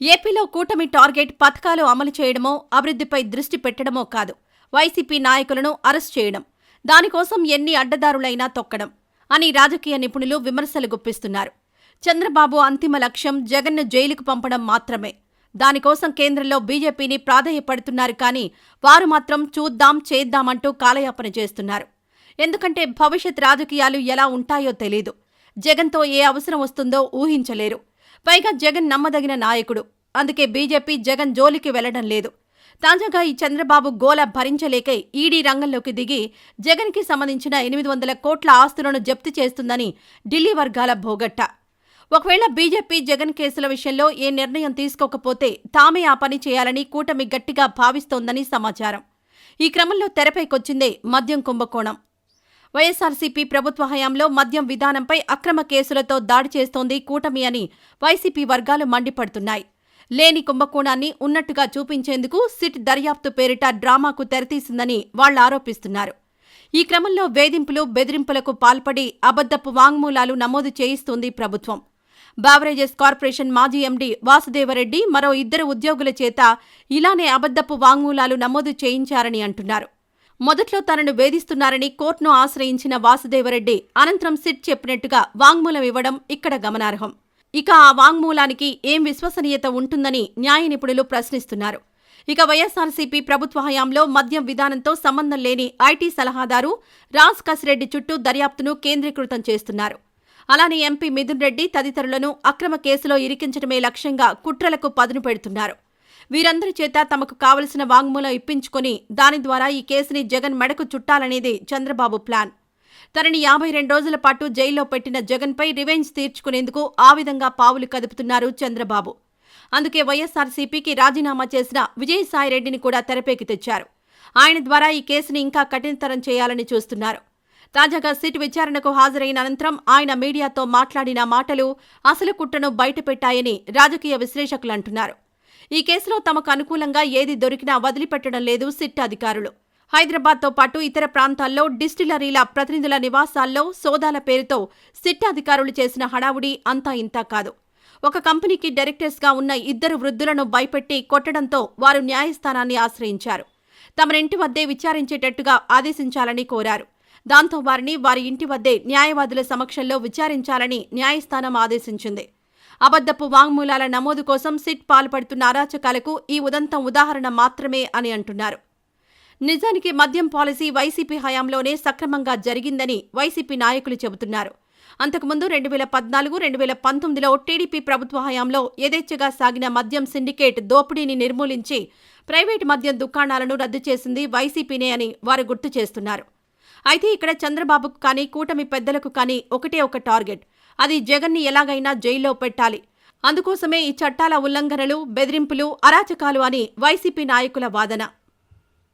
ఏపీలో కూటమి టార్గెట్ పథకాలు అమలు చేయడమో, అభివృద్ధిపై దృష్టి పెట్టడమో కాదు. వైసీపీ నాయకులను అరెస్ట్ చేయడం. దానికోసం ఎన్ని అడ్డదారులైనా తొక్కడం అని రాజకీయ నిపుణులు విమర్శలు గుప్పిస్తున్నారు. చంద్రబాబు అంతిమ లక్ష్యం జగన్ను జైలుకు పంపడం మాత్రమే. దానికోసం కేంద్రంలో బీజేపీని ప్రాధేయపడుతున్నారు కానీ వారు మాత్రం చూద్దాం చేద్దామంటూ కాలయాపన చేస్తున్నారు. ఎందుకంటే భవిష్యత్ రాజకీయాలు ఎలా ఉంటాయో తెలీదు. జగన్తో ఏ అవసరం వస్తుందో ఊహించలేరు. పైగా జగన్ నమ్మదగిన నాయకుడు. అందుకే బీజేపీ జగన్ జోలికి వెళ్లడం లేదు. తాజాగా ఈ చంద్రబాబు గోల భరించలేకే ఈడీ రంగంలోకి దిగి జగన్కి సంబంధించిన 800 కోట్ల ఆస్తులను జప్తు చేస్తుందని ఢిల్లీ వర్గాల భోగట్ట. ఒకవేళ బీజేపీ జగన్ కేసుల విషయంలో ఏ నిర్ణయం తీసుకోకపోతే తామే ఆ పని చేయాలని కూటమి గట్టిగా భావిస్తోందని సమాచారం. ఈ క్రమంలో తెరపైకొచ్చిందే మద్యం కుంభకోణం. వైఎస్సార్సీపీ ప్రభుత్వ హయాంలో మద్యం విధానంపై అక్రమ కేసులతో దాడి చేస్తోంది కూటమి అని వైసీపీ వర్గాలు మండిపడుతున్నాయి. లేని కుంభకోణాన్ని ఉన్నట్టుగా చూపించేందుకు సిట్ దర్యాప్తు పేరిట డ్రామాకు తెరతీసిందని వాళ్లు ఆరోపిస్తున్నారు. ఈ క్రమంలో వేధింపులు, బెదిరింపులకు పాల్పడి అబద్ధపు వాంగ్మూలాలు నమోదు చేయిస్తోంది ప్రభుత్వం. బావరేజెస్ కార్పొరేషన్ మాజీ ఎండీ వాసుదేవరెడ్డి మరో 2 ఉద్యోగుల చేత ఇలానే అబద్ధపు వాంగ్మూలాలు నమోదు చేయించారని అంటున్నారు. మొదట్లో తనను వేధిస్తున్నారని కోర్టును ఆశ్రయించిన వాసుదేవరెడ్డి అనంతరం సిట్ చెప్పినట్టుగా వాంగ్మూలం ఇవ్వడం ఇక్కడ గమనార్హం. ఇక ఆ వాంగ్మూలానికి ఏం విశ్వసనీయత ఉంటుందని న్యాయ నిపుణులు ప్రశ్నిస్తున్నారు. ఇక వైఎస్సార్సీపీ ప్రభుత్వ హయాంలో మద్యం విధానంతో సంబంధం లేని ఐటీ సలహాదారు రాజ్ కసిరెడ్డి చుట్టూ దర్యాప్తును కేంద్రీకృతం చేస్తున్నారు. అలానే ఎంపీ మిథున్ రెడ్డి తదితరులను అక్రమ కేసులో ఇరికించడమే లక్ష్యంగా కుట్రలకు పదును పెడుతున్నారు. వీరందరి చేత తమకు కావలసిన వాంగ్మూలం ఇప్పించుకుని దాని ద్వారా ఈ కేసుని జగన్ మెడకు చుట్టాలనేది చంద్రబాబు ప్లాన్. తనని 52 రోజుల పాటు జైల్లో పెట్టిన జగన్పై రివెంజ్ తీర్చుకునేందుకు ఆ విధంగా పావులు కదుపుతున్నారు చంద్రబాబు. అందుకే వైఎస్సార్సీపీకి రాజీనామా చేసిన విజయసాయిరెడ్డిని కూడా తెరపైకి తెచ్చారు. ఆయన ద్వారా ఈ కేసుని ఇంకా కఠినతరం చేయాలని చూస్తున్నారు. తాజాగా సిట్ విచారణకు హాజరైన అనంతరం ఆయన మీడియాతో మాట్లాడిన మాటలు అసలు కుట్రను బయటపెట్టాయని రాజకీయ విశ్లేషకులు అంటున్నారు. ఈ కేసులో తమకు అనుకూలంగా ఏది దొరికినా వదిలిపెట్టడం లేదు సిట్ అధికారులు. హైదరాబాద్తో పాటు ఇతర ప్రాంతాల్లో డిస్టిలరీల ప్రతినిధుల నివాసాల్లో సోదాల పేరుతో సిట్ అధికారులు చేసిన హడావుడి అంతా ఇంతా కాదు. ఒక కంపెనీకి డైరెక్టర్స్గా ఉన్న 2 వృద్ధులను భయపెట్టి కొట్టడంతో వారు న్యాయస్థానాన్ని ఆశ్రయించారు. తమరింటి వద్దే విచారించేటట్టుగా ఆదేశించాలని కోరారు. దాంతో వారిని వారి ఇంటి వద్దే న్యాయవాదుల సమక్షంలో విచారించాలని న్యాయస్థానం ఆదేశించింది. అబద్ధపు వాంగ్మూలాల నమోదు కోసం సిట్ పాల్పడుతున్న అరాచకాలకు ఈ ఉదంతం ఉదాహరణ మాత్రమే అని అంటున్నారు. నిజానికి మద్యం పాలసీ వైసీపీ హయాంలోనే సక్రమంగా జరిగిందని వైసీపీ నాయకులు చెబుతున్నారు. అంతకుముందు 2014, 2019లో టీడీపీ ప్రభుత్వ హయాంలో యథేచ్ఛగా సాగిన మద్యం సిండికేట్ దోపిడీని నిర్మూలించి ప్రైవేటు మద్యం దుకాణాలను రద్దు చేసింది వైసీపీనే అని వారు గుర్తు చేస్తున్నారు. అయితే ఇక్కడ చంద్రబాబుకు కానీ కూటమి పెద్దలకు కానీ ఒకటే ఒక టార్గెట్. అది జగన్ని ఎలాగైనా జైల్లో పెట్టాలి. అందుకోసమే ఈ చట్టాల ఉల్లంఘనలు, బెదిరింపులు, అరాచకాలు అని వైసీపీ నాయకుల వాదన.